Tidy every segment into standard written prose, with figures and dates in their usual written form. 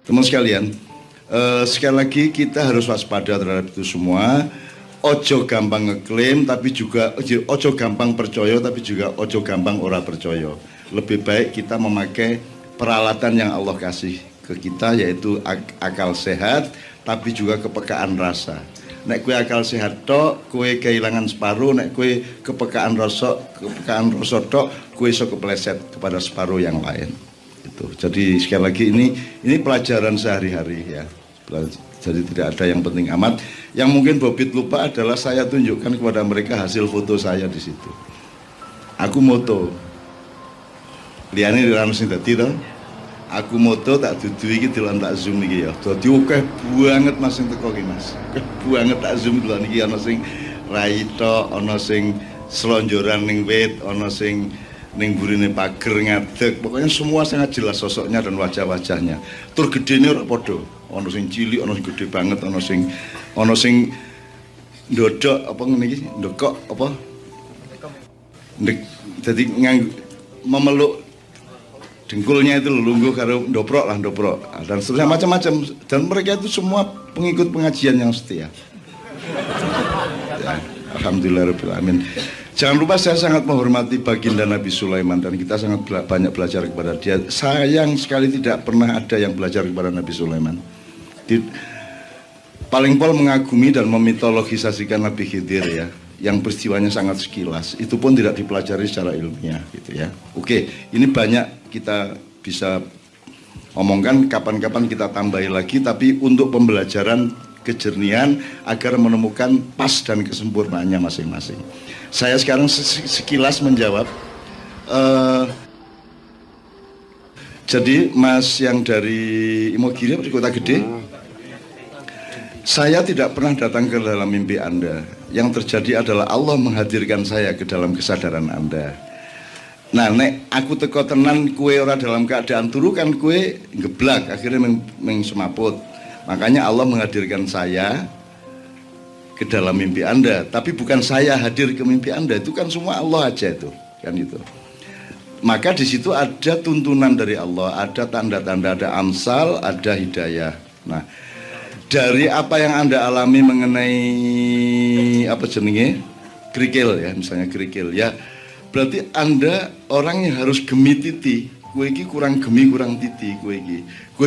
Teman sekalian, sekali lagi kita harus waspada terhadap itu semua. Ojo gampang ngeklaim, tapi juga ojo gampang percaya, tapi juga ojo gampang ora percaya. Lebih baik kita memakai peralatan yang Allah kasih ke kita, yaitu akal sehat, tapi juga kepekaan rasa. Nek kue akal sehat tok, kue kehilangan separuh. Nek kue kepekaan rasa tok, kue iso kepleset kepada separuh yang lain. Itu. Jadi sekali lagi ini pelajaran sehari-hari ya. Jadi tidak ada yang penting amat. Yang mungkin Bobit lupa adalah saya tunjukkan kepada mereka hasil foto saya di situ. Aku moto. Liane di dalam sing dadi to. Aku moto tak dudu iki delon tak zoom iki ya. Dadi akeh banget Mas sing teko iki Mas. Akeh banget tak zoom delon iki ana sing raito, ana sing selonjoran ning wit, ana sing ning burine pager ngadeg. Pokoknya semua sangat jelas sosoknya dan wajah-wajahnya. Tur gedene ora padha. Ana sing cilik, ana sing gede banget, ana sing ndodok apa ngene iki, ndokok apa? Jadi memeluk dengkulnya itu lungguh karo ndoprok. Dan seterusnya macam-macam. Dan mereka itu semua pengikut pengajian yang setia. Ya, alhamdulillahirabbil alamin. Jangan lupa saya sangat menghormati baginda Nabi Sulaiman dan kita sangat banyak belajar kepada dia. Sayang sekali tidak pernah ada yang belajar kepada Nabi Sulaiman. Paling pol mengagumi dan memitologisasikan Nabi Khidir ya, yang peristiwanya sangat sekilas. Itu pun tidak dipelajari secara ilmiah gitu ya. Oke, ini banyak kita bisa omongkan, kapan-kapan kita tambahi lagi, tapi untuk pembelajaran kejernihan agar menemukan pas dan kesempurnaannya masing-masing. Saya sekarang sekilas menjawab. Jadi Mas yang dari Imogiri atau Kota Gede, saya tidak pernah datang ke dalam mimpi Anda. Yang terjadi adalah Allah menghadirkan saya ke dalam kesadaran Anda. Nah, nek aku teko tenan kue ora dalam keadaan turu kan kue ngeblak, akhirnya semaput. Makanya Allah menghadirkan saya ke dalam mimpi Anda, tapi bukan saya hadir ke mimpi Anda, itu kan semua Allah aja itu, kan itu. Maka di situ ada tuntunan dari Allah, ada tanda-tanda, ada amsal, ada hidayah. Nah, dari apa yang Anda alami mengenai apa jenenge kerikil ya, misalnya kerikil ya, berarti Anda orang yang harus gemi titi. Kue iki kurang gemi, kurang titi kue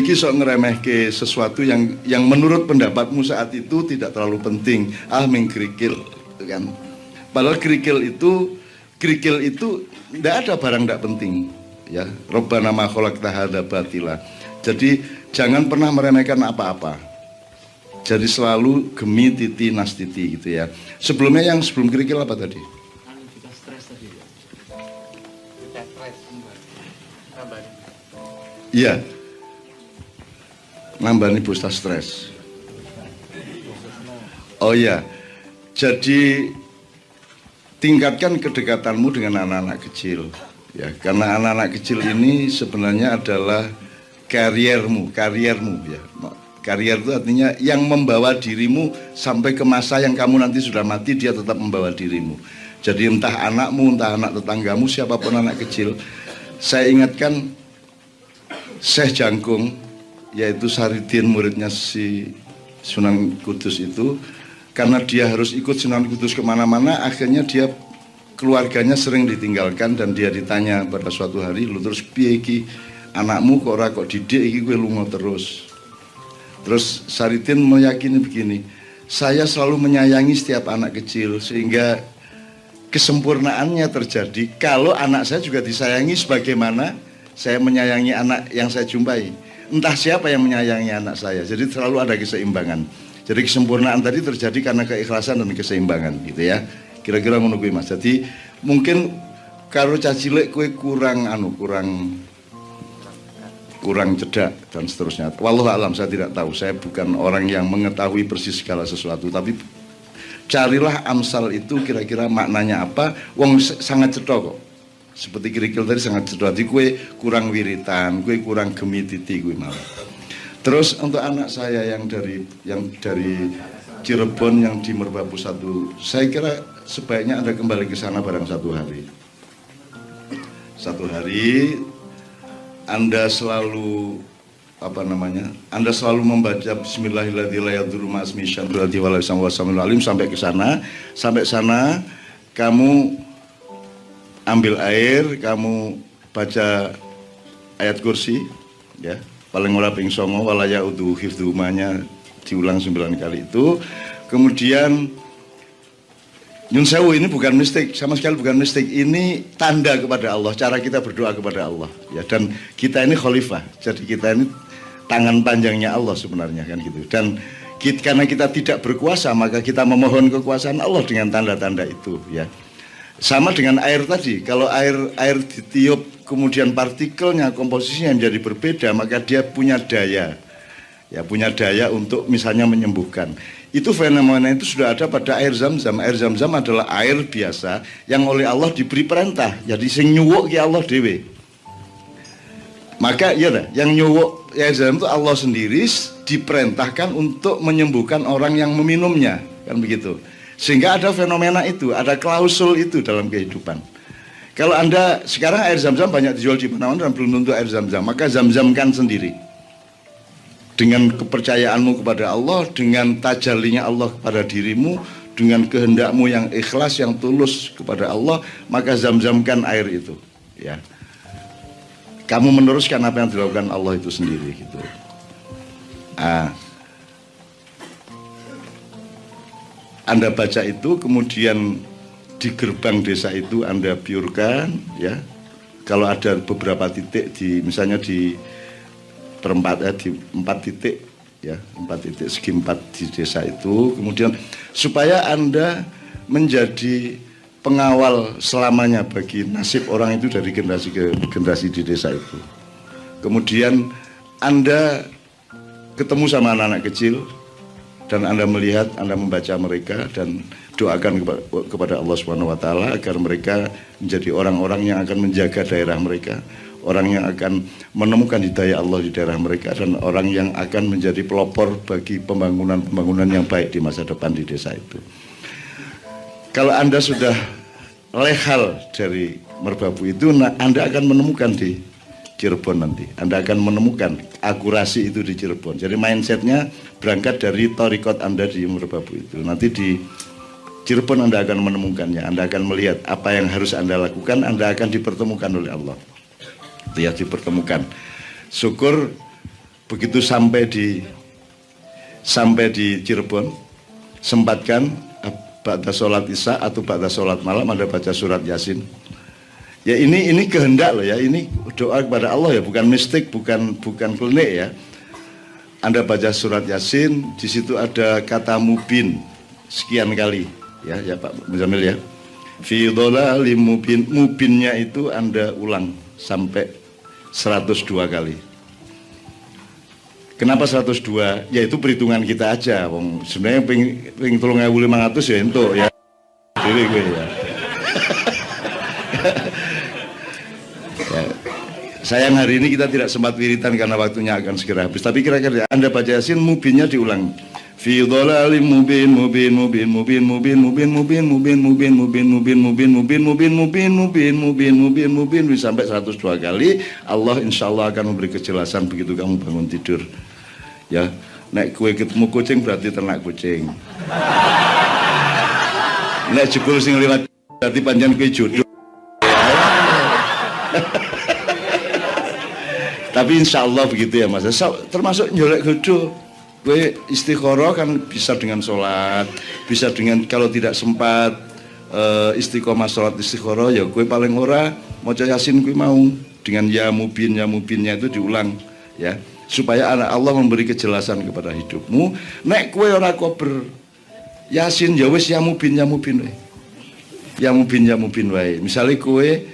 iki sok ngeremehke sesuatu yang menurut pendapatmu saat itu tidak terlalu penting. Mengkerikil kan. Padahal kerikil itu tidak ada barang tidak penting ya. Robbana ma khalaqta hadza batila. Jadi jangan pernah meremehkan apa-apa. Jadi selalu gemi titi nastiti gitu ya. Sebelumnya yang sebelum kerikil apa tadi? Iya, nambani busta stres. Oh iya, jadi tingkatkan kedekatanmu dengan anak-anak kecil, ya. Karena anak-anak kecil ini sebenarnya adalah kariermu, ya. Karier itu artinya yang membawa dirimu sampai ke masa yang kamu nanti sudah mati, dia tetap membawa dirimu. Jadi entah anakmu, entah anak tetanggamu, siapapun anak kecil, saya ingatkan. Syekh Jangkung, yaitu Saridin muridnya si Sunan Kudus itu, karena dia harus ikut Sunan Kudus kemana-mana, akhirnya dia keluarganya sering ditinggalkan dan dia ditanya pada suatu hari, lu terus piye iki anakmu kok didik iki kowe lunga terus. Terus Saridin meyakini begini, saya selalu menyayangi setiap anak kecil sehingga kesempurnaannya terjadi kalau anak saya juga disayangi sebagaimana saya menyayangi anak yang saya jumpai. Entah siapa yang menyayangi anak saya. Jadi selalu ada keseimbangan. Jadi kesempurnaan tadi terjadi karena keikhlasan dan keseimbangan gitu ya. Kira-kira ngono kuwi Mas. Jadi mungkin karo cah cilik kowe kurang cedak dan seterusnya. Wallahu alam, saya tidak tahu. Saya bukan orang yang mengetahui persis segala sesuatu, tapi carilah amsal itu kira-kira maknanya apa. Wong sangat cedok kok. Seperti kerikil tadi sangat sedih, kue kurang wiritan, kue kurang gemi titi kue malah. Terus untuk anak saya yang dari Cirebon yang di Merbabu 1, saya kira sebaiknya Anda kembali ke sana barang satu hari. Satu hari Anda selalu apa namanya, Anda selalu membaca Bismillahirrahmanirrahim sampai ke sana. Sampai sana kamu ambil air, kamu baca ayat kursi, ya, paling ora ping 9 wala ya'udhu hifdzuhumanya diulang 9 kali itu. Kemudian Nyun sewu, ini bukan mistik, sama sekali bukan mistik. Ini tanda kepada Allah, cara kita berdoa kepada Allah, ya. Dan kita ini khalifah, jadi kita ini tangan panjangnya Allah sebenarnya, kan gitu. Dan karena kita tidak berkuasa, maka kita memohon kekuasaan Allah dengan tanda-tanda itu, ya. Sama dengan air tadi, kalau air ditiup kemudian partikelnya, komposisinya menjadi berbeda, maka dia punya daya, ya, punya daya untuk misalnya menyembuhkan. Itu fenomena itu sudah ada pada air Zam-Zam. Air Zam-Zam adalah air biasa yang oleh Allah diberi perintah. Jadi sing nyuwuk ki Allah dewe. Maka ya dah, yang nyuwuk air Zam-Zam itu Allah sendiri diperintahkan untuk menyembuhkan orang yang meminumnya, kan begitu. Sehingga ada fenomena itu, ada klausul itu dalam kehidupan. Kalau Anda sekarang air Zam-Zam banyak dijual di mana-mana dan belum tentu air Zam-Zam, maka Zam-Zamkan sendiri. Dengan kepercayaanmu kepada Allah, dengan tajallinya Allah kepada dirimu, dengan kehendakmu yang ikhlas, yang tulus kepada Allah, maka Zam-Zamkan air itu, ya. Kamu meneruskan apa yang dilakukan Allah itu sendiri, gitu. Anda baca itu, kemudian di gerbang desa itu Anda biurkan, ya. Kalau ada beberapa titik misalnya di perempat, di 4 titik, ya, 4 titik segi 4 di desa itu, kemudian supaya Anda menjadi pengawal selamanya bagi nasib orang itu dari generasi ke generasi di desa itu. Kemudian Anda ketemu sama anak-anak kecil dan Anda melihat, Anda membaca mereka dan doakan kepada Allah Subhanahu wa taala agar mereka menjadi orang-orang yang akan menjaga daerah mereka, orang yang akan menemukan hidayah Allah di daerah mereka, dan orang yang akan menjadi pelopor bagi pembangunan yang baik di masa depan di desa itu. Kalau Anda sudah lehal dari merbabu itu, Anda akan menemukan di Cirebon nanti. Anda akan menemukan akurasi itu di Cirebon. Jadi mindsetnya berangkat dari torikot Anda di merbabu itu. Nanti di Cirebon Anda akan menemukannya. Anda akan melihat apa yang harus Anda lakukan. Anda akan dipertemukan oleh Allah. Ya, dipertemukan. Syukur begitu sampai di Cirebon, sempatkan ba'da sholat isya atau ba'da sholat malam Anda baca surat Yasin. Ya, ini kehendak loh, ya, ini doa kepada Allah, ya, bukan mistik, bukan klinik, ya. Anda baca surat Yasin, di situ ada kata mubin sekian kali, ya Pak Muzamil, ya. Fi dhalalim mubin, mubinnya itu Anda ulang sampai 102 kali. Kenapa 102? Ya itu perhitungan kita aja. Sebenarnya ping 3.500 ya entuk, ya. Diri gue, ya. Ya. Sayang hari ini kita tidak sempat wiritan karena waktunya akan segera habis. Tapi kira-kira Anda baca Yasin, mubinnya diulang. Fi dhalalim mubin mubin mubin mubin mubin mubin mubin mubin mubin mubin mubin mubin mubin mubin mubin mubin mubin mubin mubin sampai 102 kali. Allah insya Allah akan memberi kejelasan begitu kamu bangun tidur, ya. Nek kue ketemu kucing berarti ternak kucing. Nek jebul sing liwat berarti panjang kue jodoh. Tapi insya Allah begitu, ya Mas. Termasuk nyolek jodoh. Gue istiqoroh kan bisa dengan sholat, bisa dengan, kalau tidak sempat istiqomah sholat istiqoroh, ya gue paling ora maca Yasin gue mau dengan ya mubinnya itu diulang, ya, supaya anak Allah memberi kejelasan kepada hidupmu. Nek gue ora kober Yasin, ya wis ya mubin wae. Ya mubin wae. Misalnya gue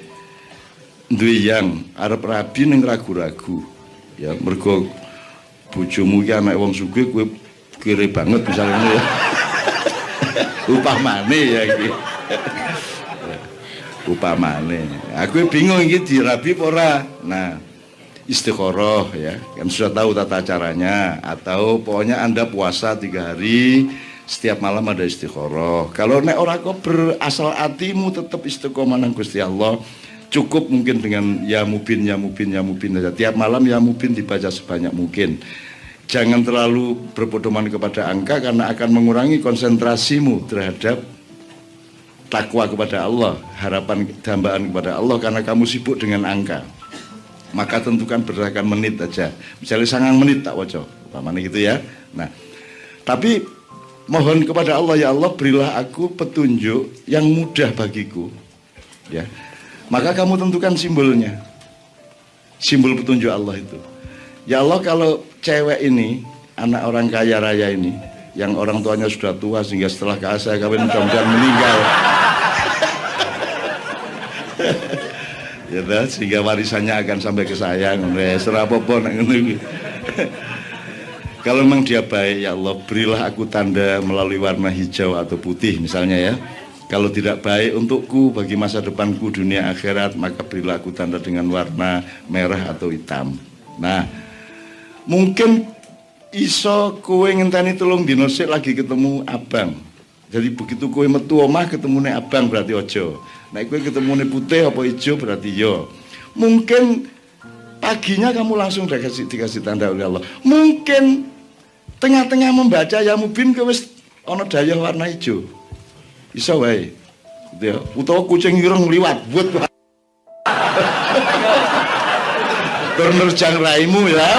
duwe yang arep rabi ning ragu-ragu, ya, mergo bojomu ki anak wong sugih kowe kere banget misalnya, ya. Upamane, ya iki. Upamane. Aku bingung iki dirabi apa ora. Nah, istiqoroh, ya. Kan sudah tahu tata caranya, atau pokoknya Anda puasa 3 hari, setiap malam ada istiqoroh. Kalau nek ora kok berasal hatimu tetap istiqomah nang Gusti Allah, Cukup mungkin dengan ya mubin, ya mubin, ya mubin saja. Tiap malam ya mubin dibaca sebanyak mungkin. Jangan terlalu berpedoman kepada angka karena akan mengurangi konsentrasimu terhadap takwa kepada Allah, harapan dambaan kepada Allah karena kamu sibuk dengan angka. Maka tentukan berdasarkan menit aja. Misalnya 9 menit tak waca, umpamanya gitu ya. Nah, tapi mohon kepada Allah, ya Allah berilah aku petunjuk yang mudah bagiku. Ya. Maka kamu tentukan simbolnya. Simbol petunjuk Allah itu. Ya Allah, kalau cewek ini, anak orang kaya raya ini, yang orang tuanya sudah tua sehingga setelah saya kawin mudah-mudahan meninggal. Ya, sehingga warisannya akan sampai ke saya. Kalau memang dia baik, ya Allah berilah aku tanda melalui warna hijau atau putih misalnya ya. Kalau tidak baik untukku bagi masa depanku dunia akhirat, maka berilah aku tanda dengan warna merah atau hitam. Nah, mungkin iso kowe ngenteni 3 dina sik lagi ketemu abang. Jadi begitu kowe metu omah ketemune abang berarti ojo. Nek kowe ketemune putih apa hijau berarti yo. Mungkin paginya kamu langsung dikasih tanda oleh Allah. Mungkin tengah-tengah membaca ya mubin kowe wis ana daya warna hijau. Iso wae. Gitu ya. Utawa kucing ireng liwat buat. Tur nerjang raimu ya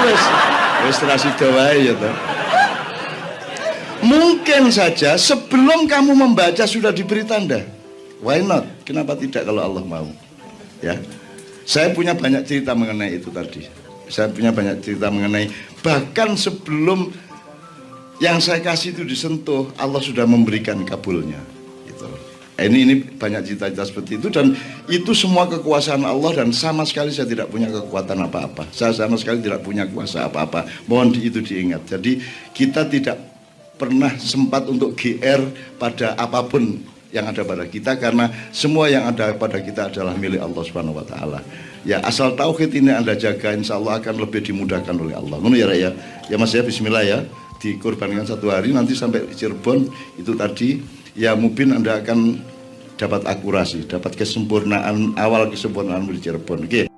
wis rasida wae ya toh. Mungkin saja sebelum kamu membaca sudah diberi tanda. Why not? Kenapa tidak kalau Allah mau? Ya. Saya punya banyak cerita mengenai itu tadi. Saya punya banyak cerita mengenai bahkan sebelum yang saya kasih itu disentuh, Allah sudah memberikan kabulnya. Gitu. Ini banyak cerita-cerita seperti itu dan itu semua kekuasaan Allah dan sama sekali saya tidak punya kekuatan apa-apa. Saya sama sekali tidak punya kuasa apa-apa. Mohon itu diingat. Jadi kita tidak pernah sempat untuk GR pada apapun yang ada pada kita karena semua yang ada pada kita adalah milik Allah Subhanahu wa taala. Ya, asal tauhid ini Anda jaga, insya Allah akan lebih dimudahkan oleh Allah. Ngono ya, Rek ya. Ya Mas ya, bismillah ya. Dikorbankan 1 hari nanti sampai Cirebon itu tadi ya mungkin Anda akan dapat akurasi, dapat kesempurnaan, awal kesempurnaan di Cirebon. Oke.